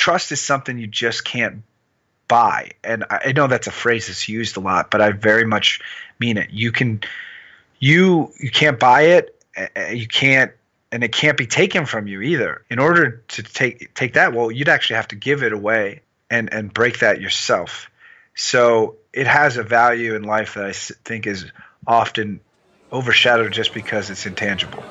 trust is something you just can't buy. And I know that's a phrase that's used a lot, but I very much mean it. You can't buy it. You can't, and it can't be taken from you either. In order to take that, well, you'd actually have to give it away and break that yourself. So it has a value in life that I think is often overshadowed just because it's intangible.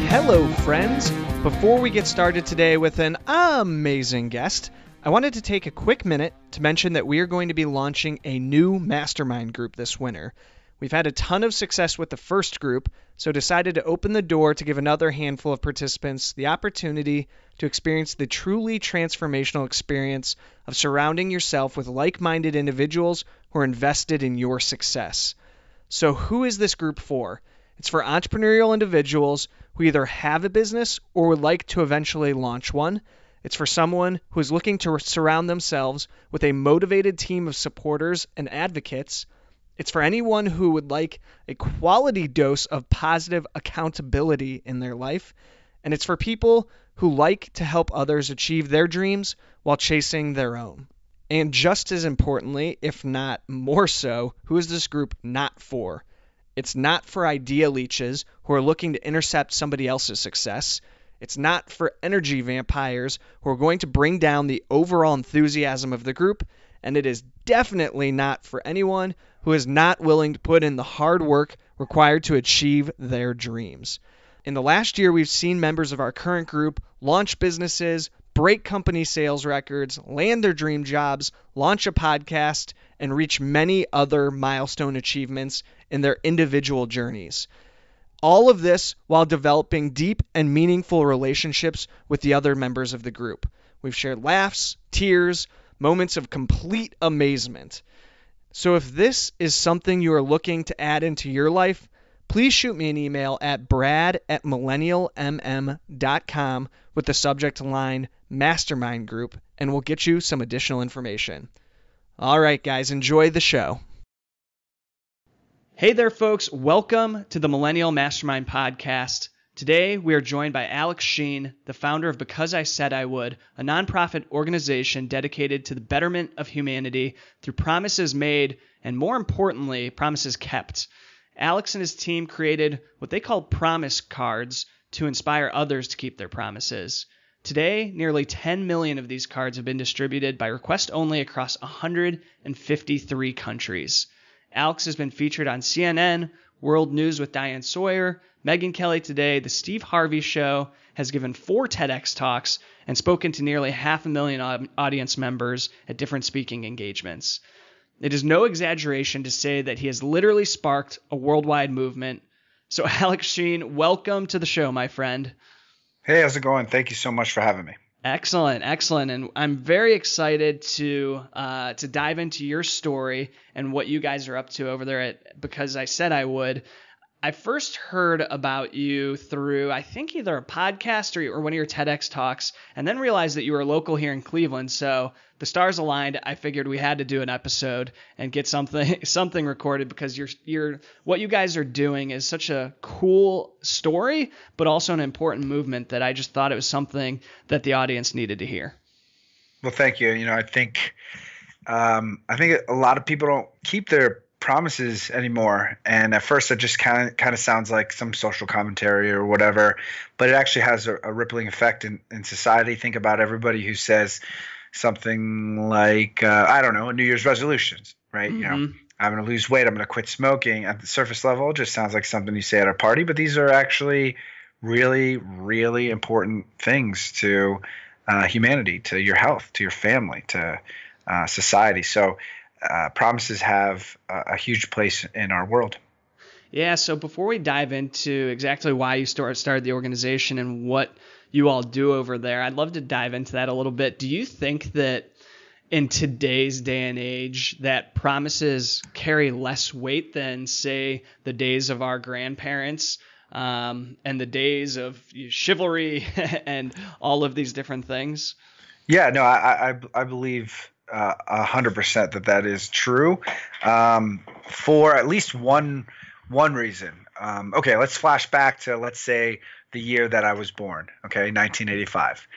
Hello, friends. Before we get started today with an amazing guest, I wanted to take a quick minute to mention that we are going to be launching a new mastermind group this winter. We've had a ton of success with the first group, so decided to open the door to give another handful of participants the opportunity to experience the truly transformational experience of surrounding yourself with like-minded individuals who are invested in your success. So who is this group for? It's for entrepreneurial individuals who either have a business or would like to eventually launch one. It's for someone who is looking to surround themselves with a motivated team of supporters and advocates. It's for anyone who would like a quality dose of positive accountability in their life. And it's for people who like to help others achieve their dreams while chasing their own. And just as importantly, if not more so, who is this group not for? It's not for idea leeches who are looking to intercept somebody else's success. It's not for energy vampires who are going to bring down the overall enthusiasm of the group. And it is definitely not for anyone who is not willing to put in the hard work required to achieve their dreams. In the last year, we've seen members of our current group launch businesses, break company sales records, land their dream jobs, launch a podcast, and reach many other milestone achievements in their individual journeys. All of this while developing deep and meaningful relationships with the other members of the group. We've shared laughs, tears, moments of complete amazement. So if this is something you are looking to add into your life, please shoot me an email at brad@millennialmm.com with the subject line Mastermind Group, and we'll get you some additional information. All right, guys, enjoy the show. Hey there, folks. Welcome to the Millennial Mastermind Podcast. Today, we are joined by Alex Sheen, the founder of Because I Said I Would, a nonprofit organization dedicated to the betterment of humanity through promises made and, more importantly, promises kept. Alex and his team created what they call promise cards to inspire others to keep their promises. Today, nearly 10 million of these cards have been distributed by request only across 153 countries. Alex has been featured on CNN, World News with Diane Sawyer, Megyn Kelly Today, The Steve Harvey Show, has given 4 TEDx talks, and spoken to nearly 500,000 audience members at different speaking engagements. It is no exaggeration to say that he has literally sparked a worldwide movement. So Alex Sheen, welcome to the show, my friend. Hey, how's it going? Thank you so much for having me. Excellent. And I'm very excited to dive into your story and what you guys are up to over there at Because I Said I Would. I first heard about you through, I think, either a podcast or one of your TEDx talks, and then realized that you were local here in Cleveland. So the stars aligned. I figured we had to do an episode and get something recorded, because what you guys are doing is such a cool story, but also an important movement that I just thought it was something that the audience needed to hear. Well, thank you. I think a lot of people don't keep their promises anymore, and at first it just kind of sounds like some social commentary or whatever, but it actually has a rippling effect in society. Think about everybody who says something like I don't know, New Year's resolutions, right? Mm-hmm. I'm going to lose weight, I'm going to quit smoking. At the surface level, it just sounds like something you say at a party, but these are actually really, really important things to humanity, to your health, to your family, to society. So promises have a huge place in our world. Yeah, so before we dive into exactly why you started the organization and what you all do over there, I'd love to dive into that a little bit. Do you think that in today's day and age that promises carry less weight than, say, the days of our grandparents and the days of chivalry and all of these different things? Yeah, no, I believe 100% that is true, for at least one reason. Okay, let's flash back to, let's say, the year that I was born. Okay, 1985.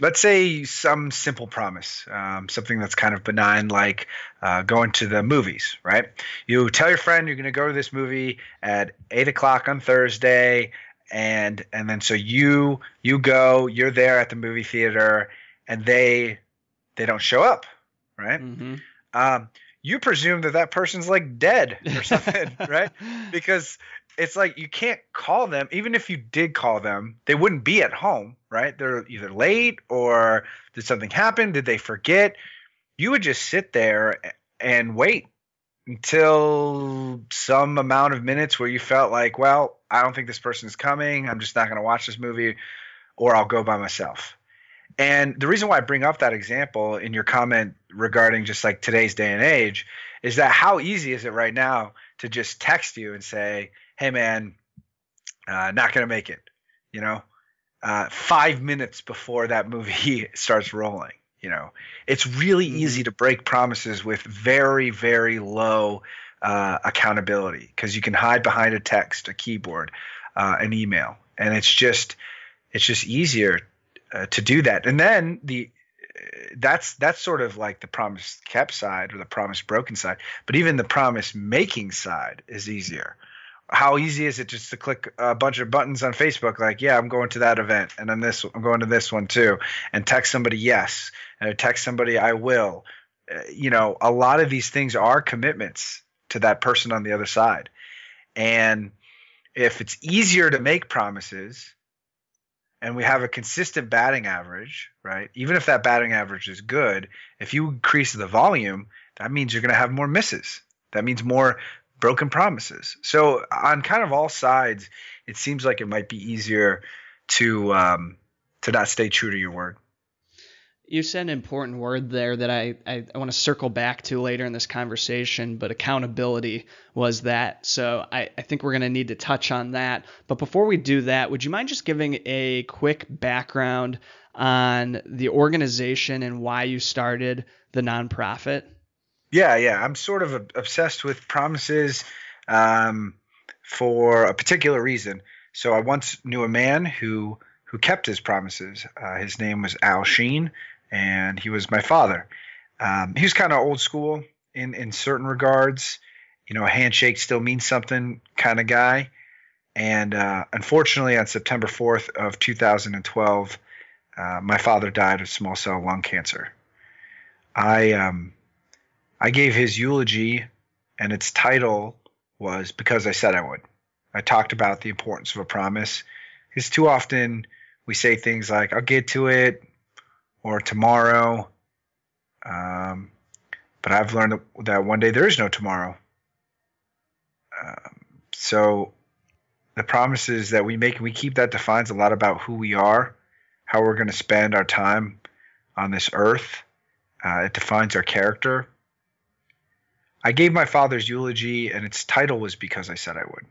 Let's say some simple promise, something that's kind of benign, like going to the movies, right? You tell your friend you're going to go to this movie at 8 o'clock on Thursday, and then so you go, you're there at the movie theater, and they don't show up, right? Mm-hmm. You presume that person's like dead or something, right? Because it's like you can't call them. Even if you did call them, they wouldn't be at home, right? They're either late, or did something happen? Did they forget? You would just sit there and wait until some amount of minutes where you felt like, well, I don't think this person's coming. I'm just not going to watch this movie, or I'll go by myself. And the reason why I bring up that example in your comment regarding just like today's day and age is that how easy is it right now to just text you and say, hey, man, not going to make it, 5 minutes before that movie starts rolling. It's really easy to break promises with very, very low accountability, because you can hide behind a text, a keyboard, an email, and it's just easier to do that. And then that's sort of like the promise kept side, or the promise broken side. But even the promise making side is easier. How easy is it just to click a bunch of buttons on Facebook, like, yeah, I'm going to that event, and then I'm going to this one too, and text somebody yes, and text somebody I will. A lot of these things are commitments to that person on the other side. And if it's easier to make promises, and we have a consistent batting average, right? Even if that batting average is good, if you increase the volume, that means you're going to have more misses. That means more broken promises. So on kind of all sides, it seems like it might be easier to not stay true to your word. You said an important word there that I want to circle back to later in this conversation, but accountability was that. So I think we're going to need to touch on that. But before we do that, would you mind just giving a quick background on the organization and why you started the nonprofit? Yeah. I'm sort of obsessed with promises for a particular reason. So I once knew a man who kept his promises. His name was Sheen, and he was my father. He was kind of old school in certain regards. A handshake still means something kind of guy. And unfortunately, on September 4th of 2012, my father died of small cell lung cancer. I gave his eulogy, and its title was Because I Said I Would. I talked about the importance of a promise, because too often we say things like, I'll get to it, or tomorrow. But I've learned that one day there is no tomorrow. So the promises that we make and we keep, that defines a lot about who we are, how we're going to spend our time on this earth. It defines our character. I gave my father's eulogy, and its title was Because I Said I Would.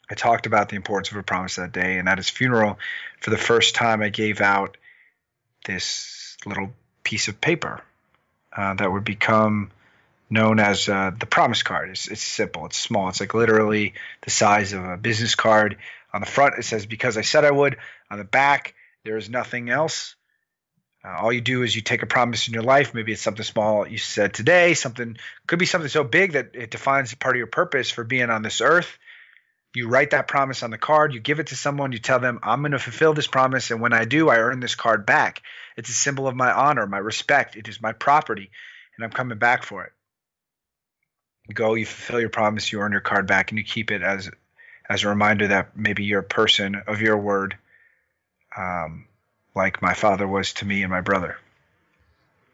I talked about the importance of a promise that day, and at his funeral, for the first time, I gave out this little piece of paper that would become known as the promise card. It's simple. It's small. It's like literally the size of a business card. On the front, it says, Because I Said I Would. On the back, there is nothing else. All you do is you take a promise in your life. Maybe it's something small you said today. Could be something so big that it defines part of your purpose for being on this earth. You write that promise on the card. You give it to someone. You tell them, I'm going to fulfill this promise, and when I do, I earn this card back. It's a symbol of my honor, my respect. It is my property, and I'm coming back for it. You go, you fulfill your promise, you earn your card back, and you keep it as a reminder that maybe you're a person of your word, like my father was to me and my brother.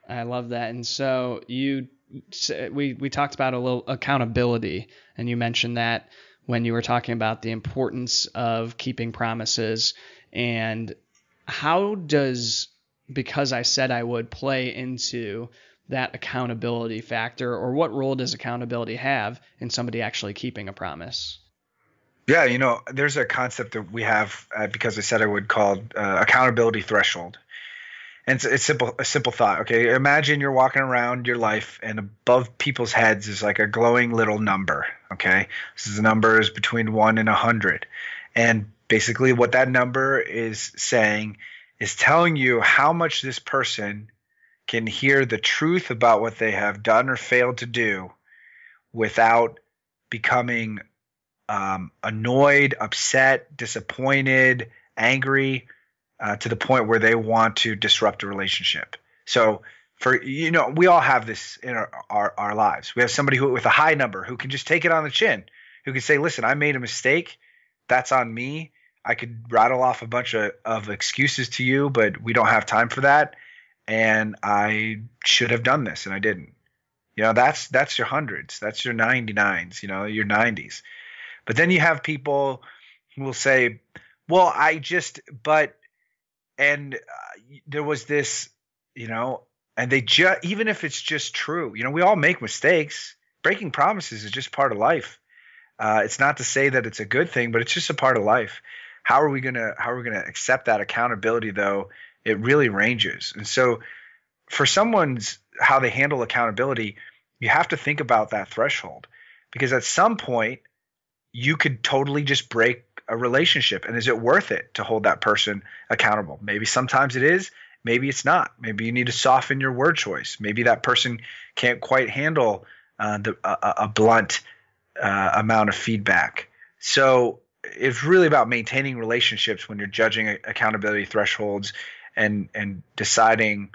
I love that. And so we talked about a little accountability, and you mentioned that when you were talking about the importance of keeping promises. And how does Because I Said I Would play into that accountability factor, or what role does accountability have in somebody actually keeping a promise? Yeah, there's a concept that we have Because I Said I Would called accountability threshold. And it's simple, a simple thought. Okay, imagine you're walking around your life, and above people's heads is like a glowing little number. Okay, this is the numbers between 1 and 100, and basically what that number is saying is telling you how much this person can hear the truth about what they have done or failed to do without becoming annoyed, upset, disappointed, angry, to the point where they want to disrupt a relationship. So we all have this in our lives. We have somebody who with a high number who can just take it on the chin, who can say, listen, I made a mistake. That's on me. I could rattle off a bunch of excuses to you, but we don't have time for that. And I should have done this and I didn't. That's your hundreds. That's your 99s, your 90s. But then you have people who will say, well, there was this, and they even if it's just true, we all make mistakes. Breaking promises is just part of life. It's not to say that it's a good thing, but it's just a part of life. How are we gonna accept that accountability though? It really ranges. And so for how they handle accountability, you have to think about that threshold, because at some point you could totally just break a relationship. And is it worth it to hold that person accountable? Maybe sometimes it is, maybe it's not. Maybe you need to soften your word choice. Maybe that person can't quite handle a blunt amount of feedback. So it's really about maintaining relationships when you're judging accountability thresholds and deciding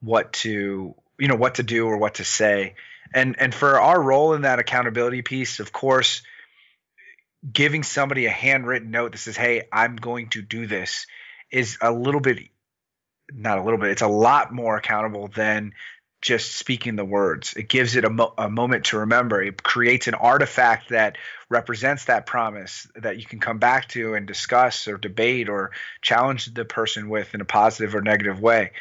what to do or what to say. And for our role in that accountability piece, of course, giving somebody a handwritten note that says, hey, I'm going to do this is it's a lot more accountable than just speaking the words. It gives it a moment to remember. It creates an artifact that represents that promise that you can come back to and discuss or debate or challenge the person with in a positive or negative way.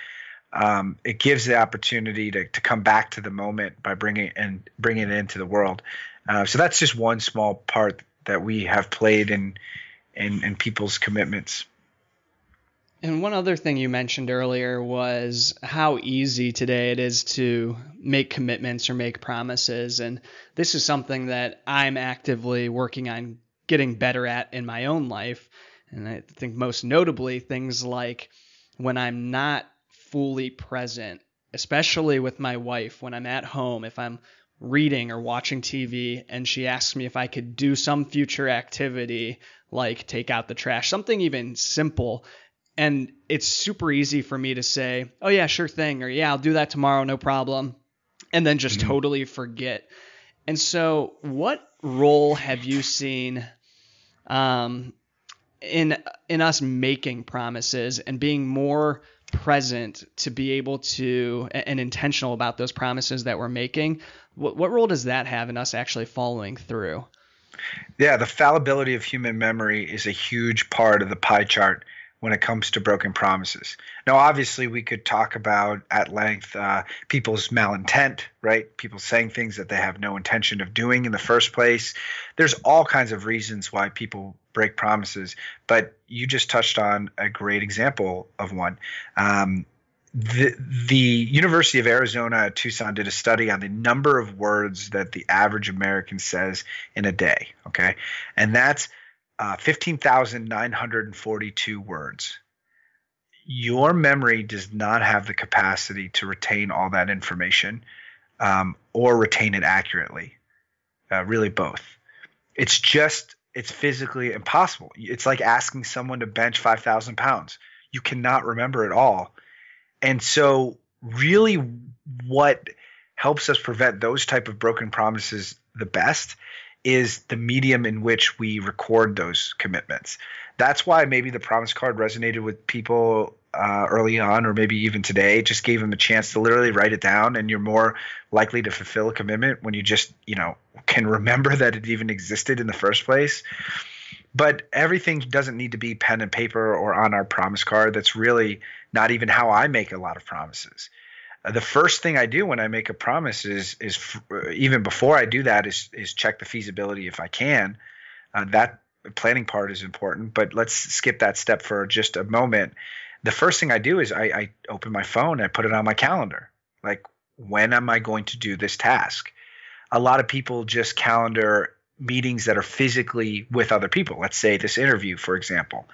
It gives the opportunity to come back to the moment by bringing it into the world. So that's just one small part that we have played in people's commitments. And one other thing you mentioned earlier was how easy today it is to make commitments or make promises. And this is something that I'm actively working on getting better at in my own life. And I think most notably things like when I'm not fully present, especially with my wife, when I'm at home, if I'm reading or watching TV and she asks me if I could do some future activity like take out the trash, something even simple. And it's super easy for me to say, oh yeah, sure thing. Or yeah, I'll do that tomorrow. No problem. And then just totally forget. And so what role have you seen in us making promises and being more present to be able to and intentional about those promises that we're making? What role does that have in us actually following through? Yeah, the fallibility of human memory is a huge part of the pie chart when it comes to broken promises. Now, obviously, we could talk about at length people's malintent, right? People saying things that they have no intention of doing in the first place. There's all kinds of reasons why people break promises, but you just touched on a great example of one. The University of Arizona at Tucson did a study on the number of words that the average American says in a day, okay? And that's 15,942 words. Your memory does not have the capacity to retain all that information or retain it accurately, really both. It's physically impossible. It's like asking someone to bench 5,000 pounds. You cannot remember it all. And so really what helps us prevent those type of broken promises the best is the medium in which we record those commitments. That's why maybe the promise card resonated with people early on, or maybe even today. It just gave them a chance to literally write it down, and you're more likely to fulfill a commitment when you just, can remember that it even existed in the first place. But everything doesn't need to be pen and paper or on our promise card. That's really not even how I make a lot of promises. The first thing I do when I make a promise is even before I do that is check the feasibility if I can. That planning part is important, but let's skip that step for just a moment. the first thing I do is I open my phone and I put it on my calendar. Like, when am I going to do this task? A lot of people just calendar meetings that are physically with other people. Let's say this interview, for example.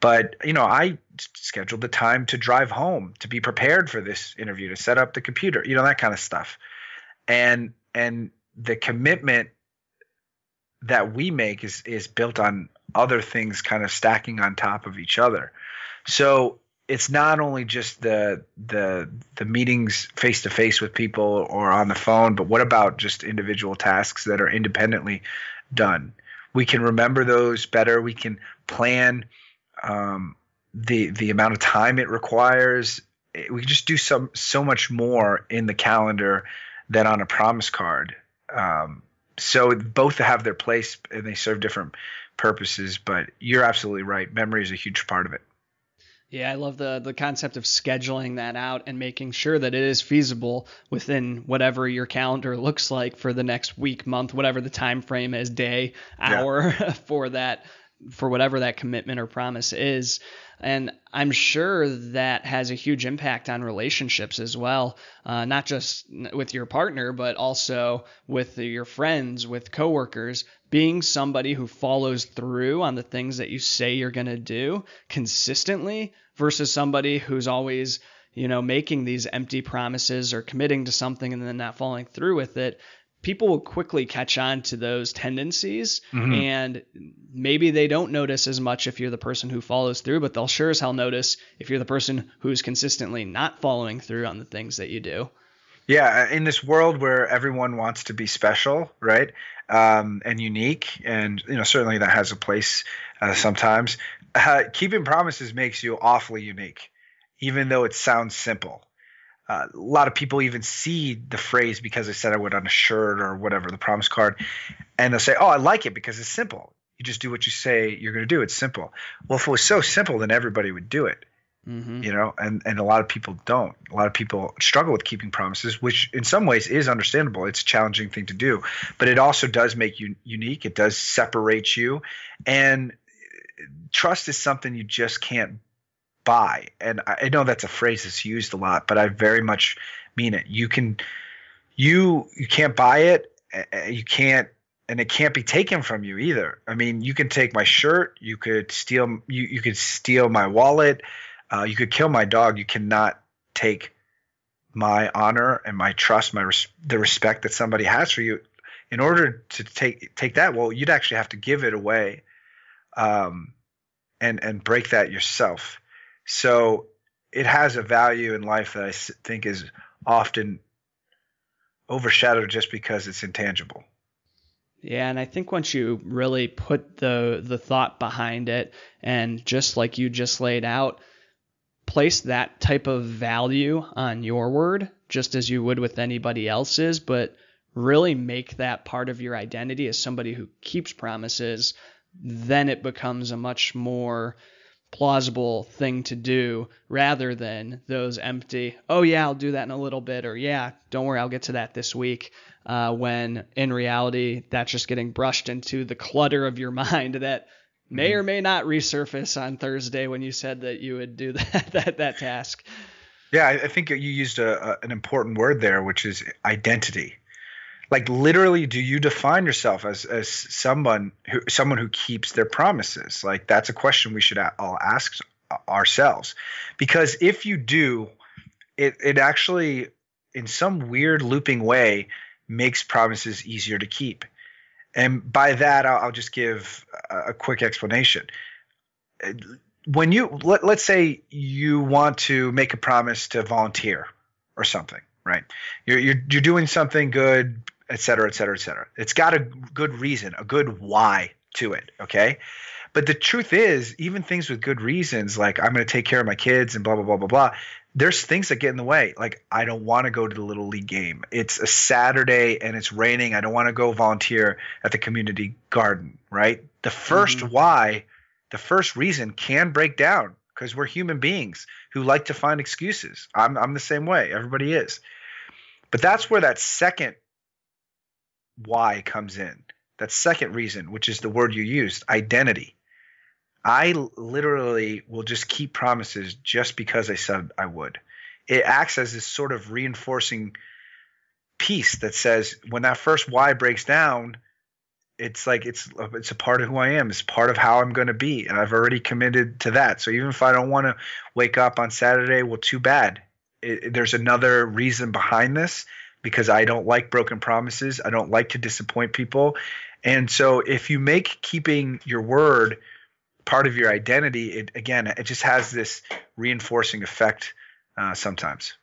But, I scheduled the time to drive home, to be prepared for this interview, to set up the computer, that kind of stuff. And the commitment that we make is built on other things kind of stacking on top of each other. So it's not only just the meetings face to face with people or on the phone, but what about just individual tasks that are independently done? We can remember those better. We can plan the amount of time it requires. We can just do so much more in the calendar than on a promise card. So both have their place and they serve different purposes, but you're absolutely right. Memory is a huge part of it. Yeah, I love the concept of scheduling that out and making sure that it is feasible within whatever your calendar looks like for the next week, month, whatever the time frame is, day, hour for whatever that commitment or promise is. And I'm sure that has a huge impact on relationships as well, not just with your partner, but also with your friends, with coworkers. Being somebody who follows through on the things that you say you're going to do consistently versus somebody who's always, making these empty promises or committing to something and then not following through with it. People will quickly catch on to those tendencies, and maybe they don't notice as much if you're the person who follows through, but they'll sure as hell notice if you're the person who's consistently not following through on the things that you do. Yeah, in this world where everyone wants to be special, right, and unique, and certainly that has a place sometimes. Keeping promises makes you awfully unique, even though it sounds simple. A lot of people even see the phrase because I said I would on a shirt or whatever, the promise card, and they'll say, "Oh, I like it because it's simple. You just do what you say you're going to do. It's simple." Well, if it was so simple, then everybody would do it. And a lot of people don't. A lot of people struggle with keeping promises, which in some ways is understandable. It's a challenging thing to do, but it also does make you unique. It does separate you, and trust is something you just can't buy. And I know that's a phrase that's used a lot, but I very much mean it. You can't buy it. You can't, and it can't be taken from you either. I mean, you can take my shirt. You could steal. You could steal my wallet. You could kill my dog. You cannot take my honor and my trust, the respect that somebody has for you. In order to take that, well, you'd actually have to give it away, and break that yourself. So it has a value in life that I think is often overshadowed just because it's intangible. Yeah, and I think once you really put the thought behind it, and just like you just laid out, place that type of value on your word, just as you would with anybody else's, but really make that part of your identity as somebody who keeps promises, then it becomes a much more plausible thing to do rather than those empty, "Oh yeah, I'll do that in a little bit," or "Yeah, don't worry, I'll get to that this week," when in reality that's just getting brushed into the clutter of your mind that may or may not resurface on Thursday when you said that you would do that task. Yeah, I think you used an important word there, which is identity. Like, literally, do you define yourself as someone who keeps their promises? Like, that's a question we should all ask ourselves, because if you do, it actually, in some weird looping way, makes promises easier to keep. And by that, I'll just give a quick explanation. When let's say you want to make a promise to volunteer or something, right? You're doing something good, et cetera, et cetera, et cetera. It's got a good reason, a good why to it, okay? But the truth is, even things with good reasons, like I'm going to take care of my kids and blah, blah, blah, blah, blah, there's things that get in the way. Like, I don't want to go to the Little League game. It's a Saturday and it's raining. I don't want to go volunteer at the community garden, right? The first why, the first reason can break down because we're human beings who like to find excuses. I'm the same way. Everybody is. But that's where that second why comes in. That second reason, which is the word you used, identity. I literally will just keep promises just because I said I would. It acts as this sort of reinforcing piece that says when that first why breaks down, it's like it's a part of who I am. It's part of how I'm going to be, and I've already committed to that. So even if I don't want to wake up on Saturday, well, too bad. There's another reason behind this because I don't like broken promises. I don't like to disappoint people, and so if you make keeping your word part of your identity, it just has this reinforcing effect sometimes.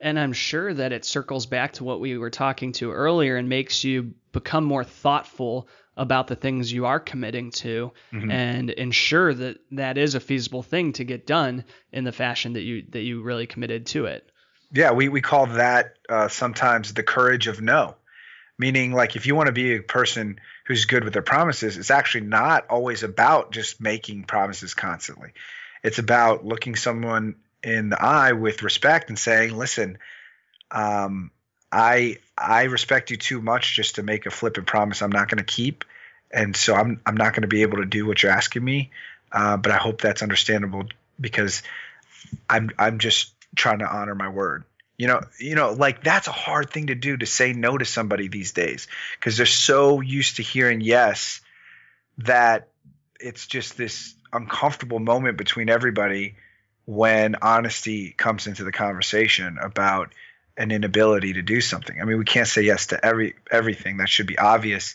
And I'm sure that it circles back to what we were talking to earlier and makes you become more thoughtful about the things you are committing to, and ensure that that is a feasible thing to get done in the fashion that you really committed to it. Yeah, we call that sometimes the courage of no. Meaning, like, if you want to be a person who's good with their promises, it's actually not always about just making promises constantly. It's about looking someone in the eye with respect and saying, listen, I respect you too much just to make a flippant promise I'm not going to keep. And so I'm not going to be able to do what you're asking me. But I hope that's understandable because I'm just trying to honor my word. Like that's a hard thing to do, to say no to somebody these days because they're so used to hearing yes that it's just this uncomfortable moment between everybody when honesty comes into the conversation about an inability to do something. I mean, we can't say yes to everything. That should be obvious,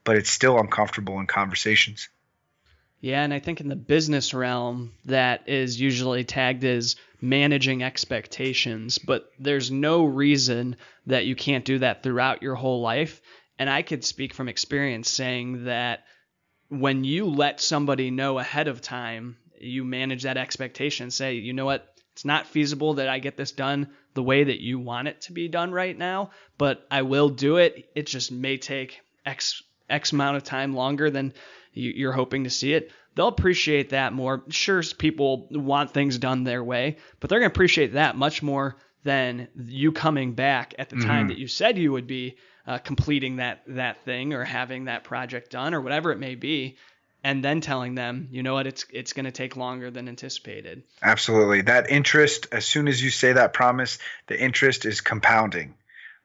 but it's still uncomfortable in conversations. Yeah, and I think in the business realm, that is usually tagged as managing expectations, but there's no reason that you can't do that throughout your whole life. And I could speak from experience saying that when you let somebody know ahead of time, you manage that expectation, say, you know what, it's not feasible that I get this done the way that you want it to be done right now, but I will do it. It just may take X amount of time longer than you're hoping to see it. They'll appreciate that more. Sure, people want things done their way, but they're going to appreciate that much more than you coming back at the time that you said you would be completing that thing or having that project done or whatever it may be, and then telling them, you know what, it's going to take longer than anticipated. Absolutely. That interest, as soon as you say that promise, the interest is compounding.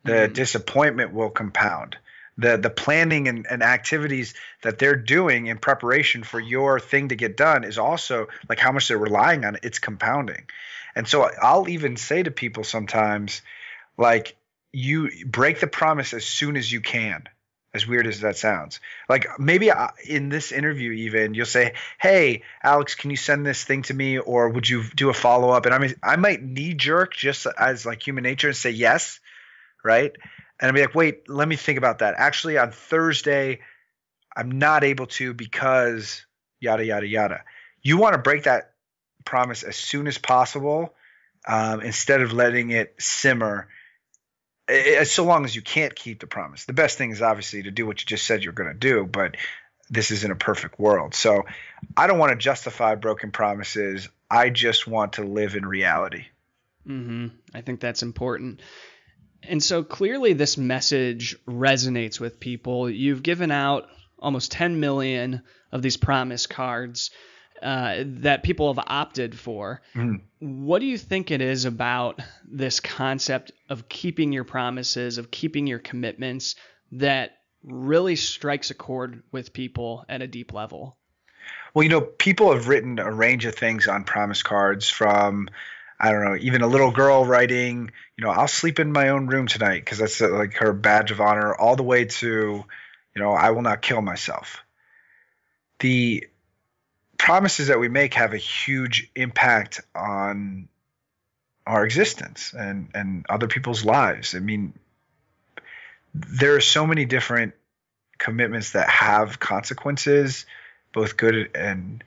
The disappointment will compound. The planning and activities that they're doing in preparation for your thing to get done is also like how much they're relying on it. It's compounding. And so I'll even say to people sometimes, like, you break the promise as soon as you can, as weird as that sounds. Like maybe in this interview even you'll say, hey, Alex, can you send this thing to me? Or would you do a follow-up? And I might knee jerk just as like human nature and say yes, right? And I'd be like, wait, let me think about that. Actually, on Thursday, I'm not able to because yada, yada, yada. You want to break that promise as soon as possible instead of letting it simmer. So long as you can't keep the promise. The best thing is obviously to do what you just said you're going to do, but this isn't a perfect world. So I don't want to justify broken promises. I just want to live in reality. I think that's important. And so clearly this message resonates with people. You've given out almost 10 million of these promise cards that people have opted for. What do you think it is about this concept of keeping your promises, of keeping your commitments, that really strikes a chord with people at a deep level? Well, people have written a range of things on promise cards, from I don't know, even a little girl writing, I'll sleep in my own room tonight because that's like her badge of honor, all the way to, I will not kill myself. The promises that we make have a huge impact on our existence and other people's lives. I mean, there are so many different commitments that have consequences, both good and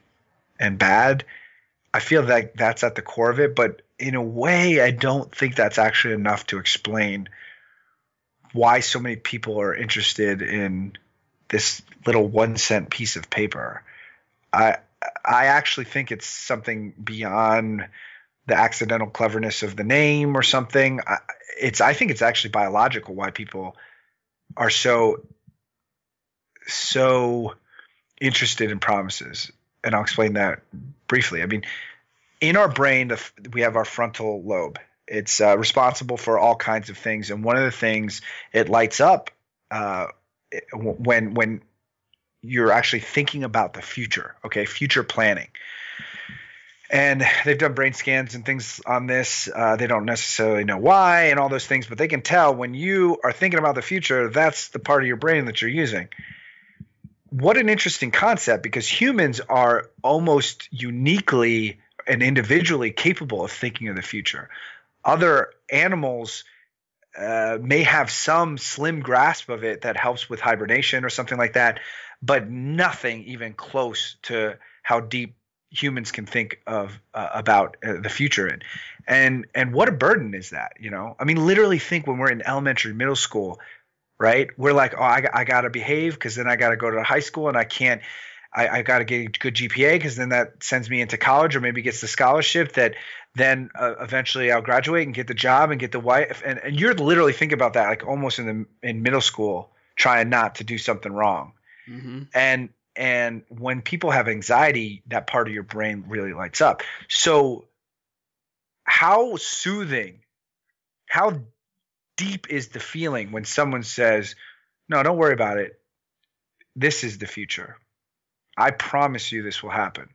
bad. I feel that that's at the core of it, but in a way, I don't think that's actually enough to explain why so many people are interested in this little 1 cent piece of paper. I actually think it's something beyond the accidental cleverness of the name or something. I think it's actually biological why people are so interested in promises. and I'll explain that briefly. I mean, in our brain, we have our frontal lobe. It's responsible for all kinds of things, and one of the things it lights up when you're actually thinking about the future. Okay, future planning. And they've done brain scans and things on this. They don't necessarily know why and all those things, but they can tell when you are thinking about the future, that's the part of your brain that you're using. What an interesting concept, because humans are almost uniquely and individually capable of thinking of the future. Other animals may have some slim grasp of it that helps with hibernation or something like that, but nothing even close to how deep humans can think of about the future. And what a burden is that, you know? I mean, literally think when we're in elementary, middle school, right? We're like, oh, I got to behave because then I got to go to high school and I can't. I got to get a good GPA because then that sends me into college or maybe gets the scholarship that then eventually I'll graduate and get the job and get the wife. And you're literally thinking about that like almost in middle school, trying not to do something wrong. Mm-hmm. And when people have anxiety, that part of your brain really lights up. So how soothing, how deep is the feeling when someone says, no, don't worry about it. This is the future. I promise you this will happen.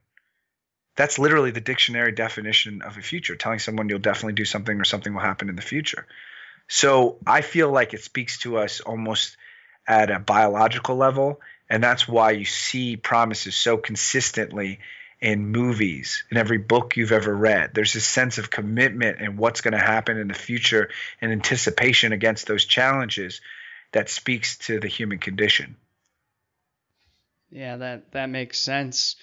That's literally the dictionary definition of a future, telling someone you'll definitely do something or something will happen in the future. So I feel like it speaks to us almost at a biological level, and that's why you see promises so consistently in movies, in every book you've ever read. There's this sense of commitment and what's going to happen in the future and anticipation against those challenges that speaks to the human condition. Yeah, that makes sense.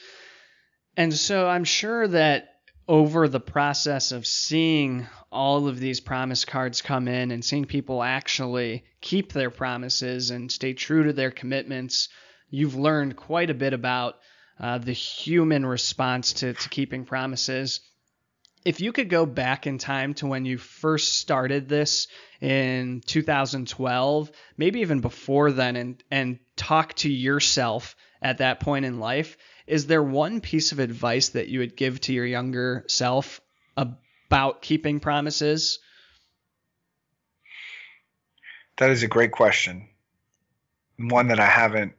And so I'm sure that over the process of seeing all of these promise cards come in and seeing people actually keep their promises and stay true to their commitments, you've learned quite a bit about the human response to keeping promises. If you could go back in time to when you first started this in 2012, maybe even before then, and talk to yourself at that point in life, is there one piece of advice that you would give to your younger self about keeping promises? That is a great question. One that I haven't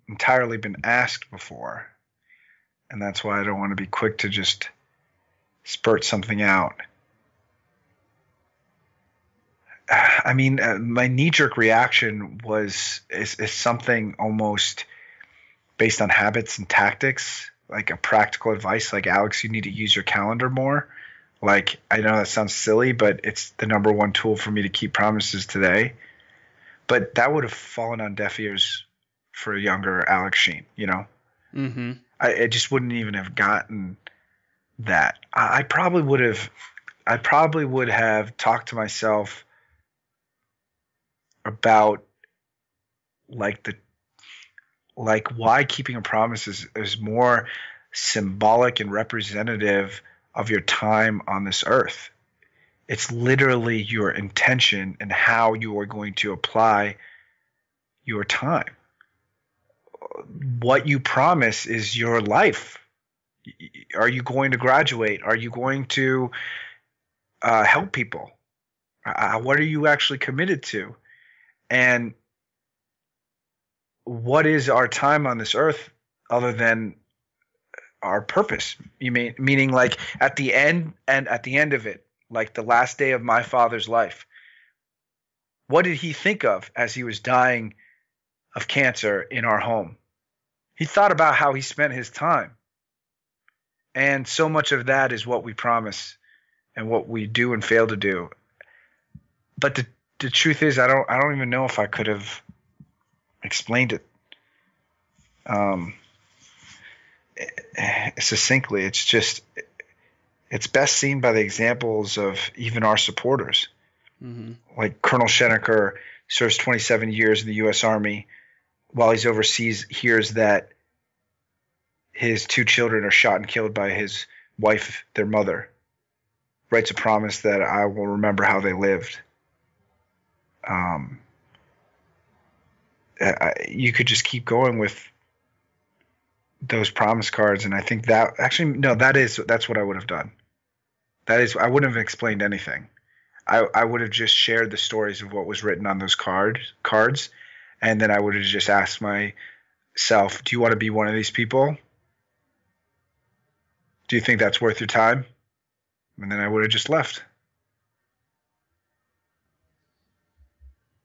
entirely been asked before. And that's why I don't want to be quick to just spurt something out. I mean, my knee-jerk reaction is something almost based on habits and tactics, like a practical advice, like, Alex, you need to use your calendar more. Like, I know that sounds silly, but it's the number one tool for me to keep promises today. But that would have fallen on deaf ears for a younger Alex Sheen, you know? Mm-hmm. I just wouldn't even have gotten that. I probably would have talked to myself about why keeping a promise is more symbolic and representative of your time on this earth. It's literally your intention and how you are going to apply your time. What you promise is your life. Are you going to graduate? Are you going to help people? What are you actually committed to? And what is our time on this earth other than our purpose? Meaning like at the end of it, like the last day of my father's life, what did he think of as he was dying of cancer in our home? He thought about how he spent his time. And so much of that is what we promise and what we do and fail to do. But the truth is, I don't even know if I could have explained it succinctly. It's best seen by the examples of even our supporters. Mm-hmm. Like Colonel Schenecker serves 27 years in the U.S. Army. While he's overseas, hears that his 2 children are shot and killed by his wife, their mother. Writes a promise that I will remember how they lived. You could just keep going with those promise cards, and I think that actually no, that's what I would have done. That is, I wouldn't have explained anything. I would have just shared the stories of what was written on those cards, and then I would have just asked myself, do you want to be one of these people? Do you think that's worth your time? And then I would have just left.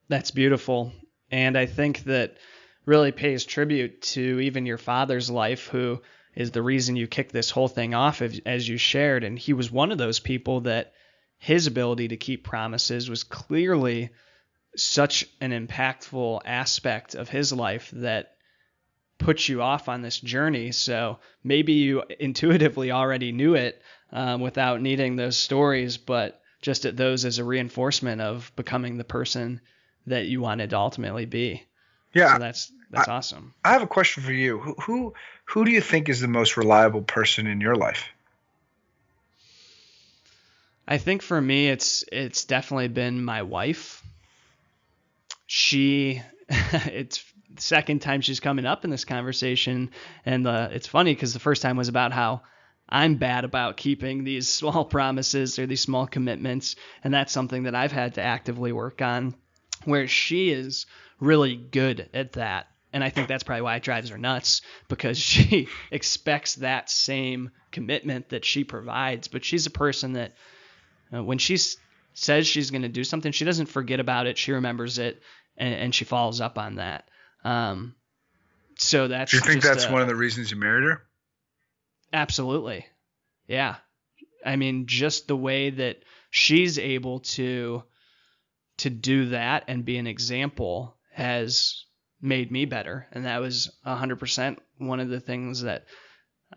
That's beautiful. And I think that really pays tribute to even your father's life, who is the reason you kicked this whole thing off, as you shared. And he was one of those people that his ability to keep promises was clearly such an impactful aspect of his life that put you off on this journey. So maybe you intuitively already knew it without needing those stories, but just at those as a reinforcement of becoming the person that you wanted to ultimately be. Yeah. So that's awesome. I have a question for you. Who do you think is the most reliable person in your life? I think for me, it's definitely been my wife. It's the second time she's coming up in this conversation, and it's funny because the first time was about how I'm bad about keeping these small promises or these small commitments, and that's something that I've had to actively work on, where she is really good at that. And I think that's probably why it drives her nuts, because she expects that same commitment that she provides. But she's a person that when she says she's going to do something, she doesn't forget about it. She remembers it, and she follows up on that. So that's. Do you think that's one of the reasons you married her? Absolutely. Yeah. I mean, just the way that she's able to do that and be an example has made me better. And that was 100% one of the things that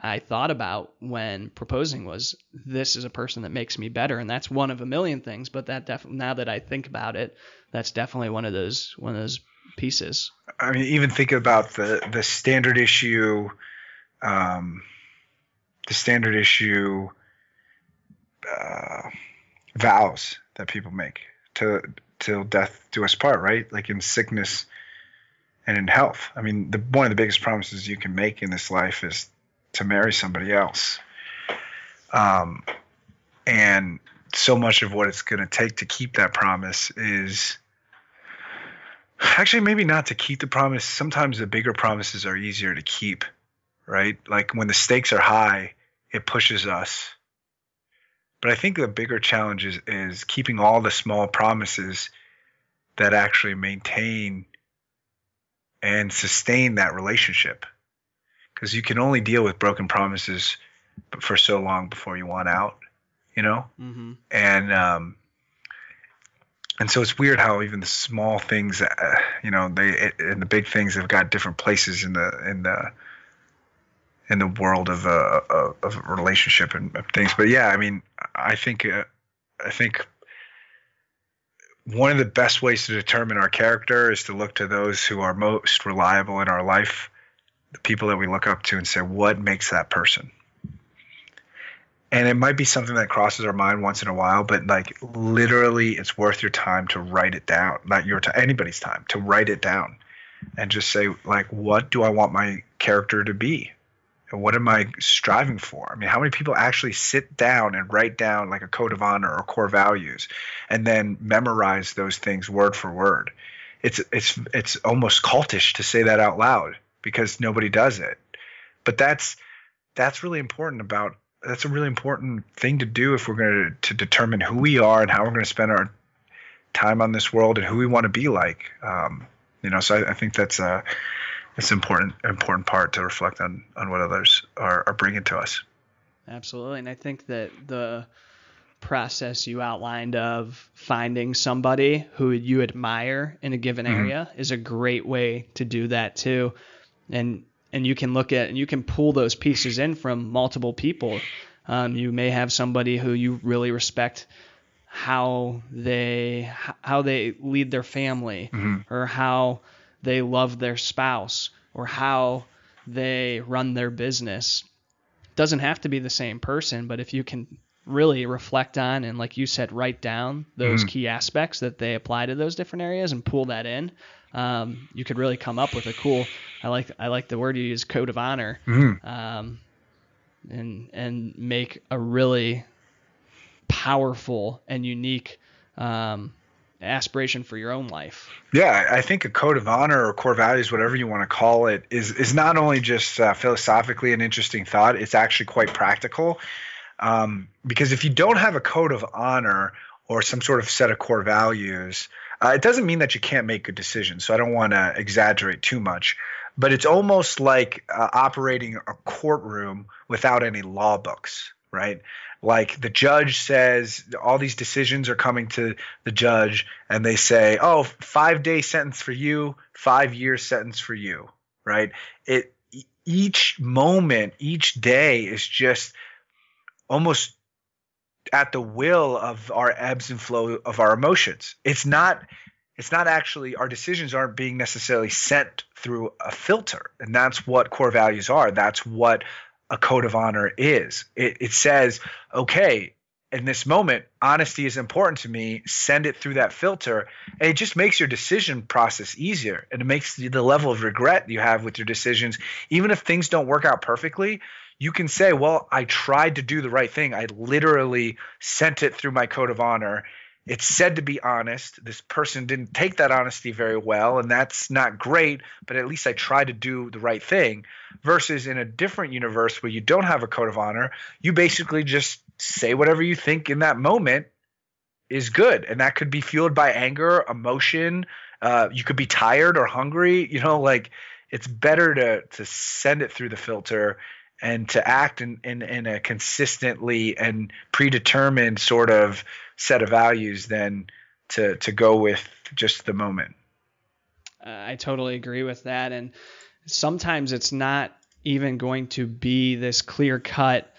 I thought about when proposing was, this is a person that makes me better. And that's one of a million things, but that now that I think about it, that's definitely one of those pieces. I mean, even think about the standard issue, vows that people make till death do us part, right? Like in sickness and in health. I mean, one of the biggest promises you can make in this life is to marry somebody else. And so much of what it's going to take to keep that promise is actually maybe not to keep the promise. Sometimes the bigger promises are easier to keep, right? Like when the stakes are high, it pushes us. But I think the bigger challenge is keeping all the small promises that actually maintain and sustain that relationship. Because you can only deal with broken promises for so long before you want out, you know? Mm-hmm. And so it's weird how even the small things, and the big things have got different places in the world of a relationship and things. But yeah, I mean, I think one of the best ways to determine our character is to look to those who are most reliable in our life, the people that we look up to, and say, what makes that person? And it might be something that crosses our mind once in a while, but like literally it's worth your time to write it down, not your time, anybody's time, to write it down and just say, like, what do I want my character to be? And what am I striving for? I mean, how many people actually sit down and write down like a code of honor or core values and then memorize those things word for word? It's almost cultish to say that out loud because nobody does it. But that's really important that's a really important thing to do if we're going to determine who we are and how we're going to spend our time on this world and who we want to be like. So I think that's it's important part to reflect on what others are bringing to us. Absolutely. And I think that the process you outlined of finding somebody who you admire in a given area is a great way to do that too. And you can look at and you can pull those pieces in from multiple people. You may have somebody who you really respect how they lead their family, or how they love their spouse, or how they run their business. It doesn't have to be the same person, but if you can really reflect on and, like you said, write down those key aspects that they apply to those different areas and pull that in, you could really come up with a cool I like the word you use, code of honor, Mm-hmm. and make a really powerful and unique aspiration for your own life. Yeah, I think a code of honor or core values, whatever you want to call it, is not only just philosophically an interesting thought, it's actually quite practical. Because if you don't have a code of honor or some sort of set of core values, it doesn't mean that you can't make good decisions. So I don't want to exaggerate too much, but it's almost like operating a courtroom without any law books, right? Like the judge says all these decisions are coming to the judge and they say, oh, 5-day sentence for you, 5-year sentence for you, right? Each moment, each day is just almost at the will of our ebbs and flow of our emotions. It's not actually, our decisions aren't being necessarily sent through a filter. And that's what core values are. That's what a code of honor is. It says, okay, in this moment, honesty is important to me. Send it through that filter. And it just makes your decision process easier. And it makes the level of regret you have with your decisions, even if things don't work out perfectly, you can say, well, I tried to do the right thing. I literally sent it through my code of honor. It's said to be honest. This person didn't take that honesty very well, and that's not great, but at least I tried to do the right thing. Versus in a different universe where you don't have a code of honor, you basically just say whatever you think in that moment is good. And that could be fueled by anger, emotion. You could be tired or hungry. Like it's better to send it through the filter and to act in a consistently and predetermined sort of set of values than to go with just the moment. I totally agree with that. And sometimes it's not even going to be this clear cut,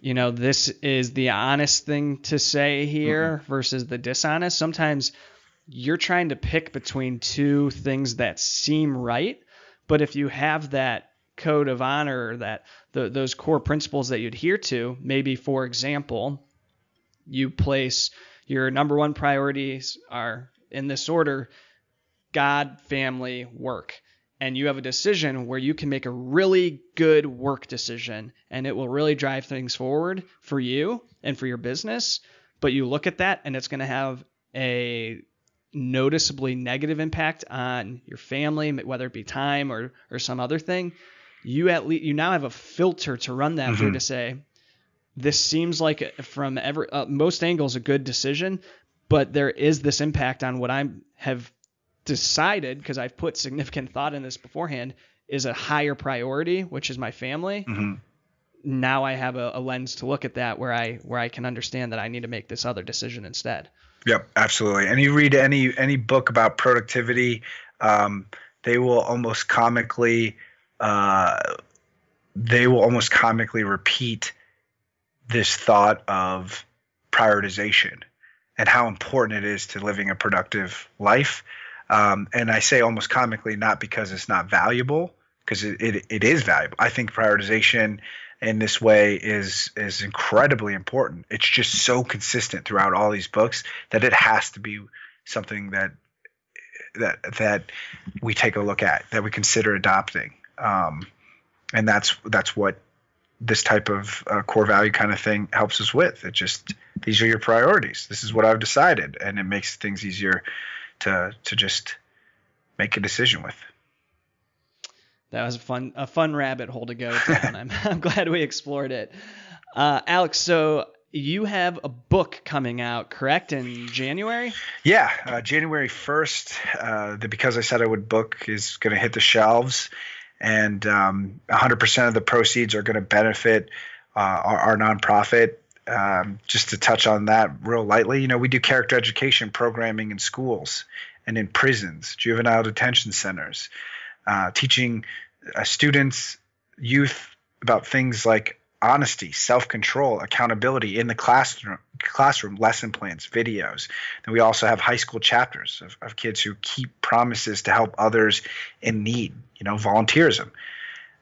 this is the honest thing to say here versus the dishonest. Sometimes you're trying to pick between two things that seem right. But if you have that code of honor, that those core principles that you adhere to, maybe, for example, you place your number one priorities are in this order: God, family, work. And you have a decision where you can make a really good work decision and it will really drive things forward for you and for your business. But you look at that and it's going to have a noticeably negative impact on your family, whether it be time or some other thing. You now have a filter to run that through to say, this seems like from most angles a good decision, but there is this impact on what I have decided, because I've put significant thought in this beforehand, is a higher priority, which is my family. Now I have a lens to look at that where I can understand that I need to make this other decision instead. Yep, absolutely. And you read any book about productivity, they will almost comically repeat this thought of prioritization and how important it is to living a productive life. And I say almost comically, not because it's not valuable, because it is valuable. I think prioritization in this way is incredibly important. It's just so consistent throughout all these books that it has to be something that we take a look at, that we consider adopting. And that's what this type of core value kind of thing helps us with. It just, these are your priorities. This is what I've decided. And it makes things easier to just make a decision with. That was a fun rabbit hole to go down. I'm glad we explored it. Alex, so you have a book coming out, correct, in January? Yeah, January 1st. The Because I Said I Would book is going to hit the shelves, and 100% of the proceeds are going to benefit our nonprofit. Just to touch on that real lightly, we do character education programming in schools and in prisons, juvenile detention centers, teaching students, youth about things like honesty, self-control, accountability in the classroom, lesson plans, videos. And we also have high school chapters of kids who keep promises to help others in need, volunteerism.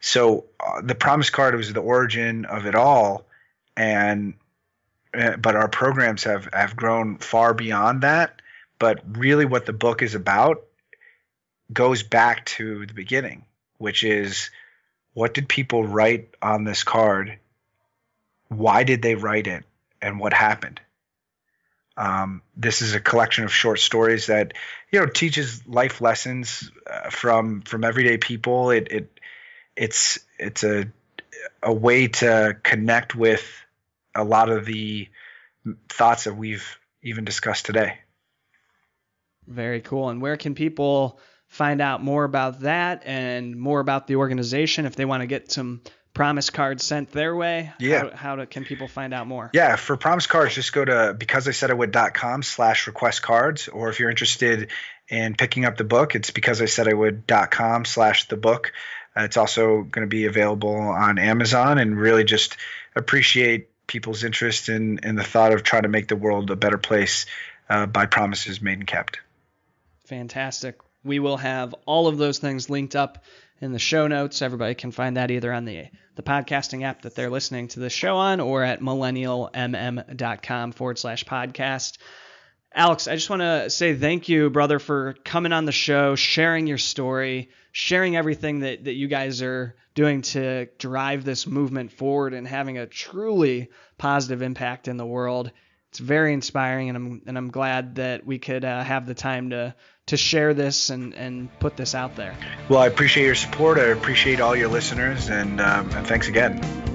So the Promise Card was the origin of it all. But our programs have grown far beyond that. But really what the book is about goes back to the beginning, which is, what did people write on this card? Why did they write it? And what happened? This is a collection of short stories that, teaches life lessons from everyday people. It's a way to connect with a lot of the thoughts that we've even discussed today. Very cool. And where can people find out more about that and more about the organization if they want to get some promise cards sent their way? Yeah. Can people find out more? Yeah, for promise cards, just go to becauseisaidawould.com/request cards, or if you're interested in picking up the book, it's becauseisaidawould.com/the book. It's also going to be available on Amazon, and really just appreciate people's interest in the thought of trying to make the world a better place by promises made and kept. Fantastic. We will have all of those things linked up in the show notes. Everybody can find that either on the podcasting app that they're listening to the show on, or at millennialmm.com/podcast. Alex, I just want to say thank you, brother, for coming on the show, sharing your story, sharing everything that you guys are doing to drive this movement forward and having a truly positive impact in the world. It's very inspiring, and I'm glad that we could have the time to share this and put this out there. Well, I appreciate your support. I appreciate all your listeners, and thanks again.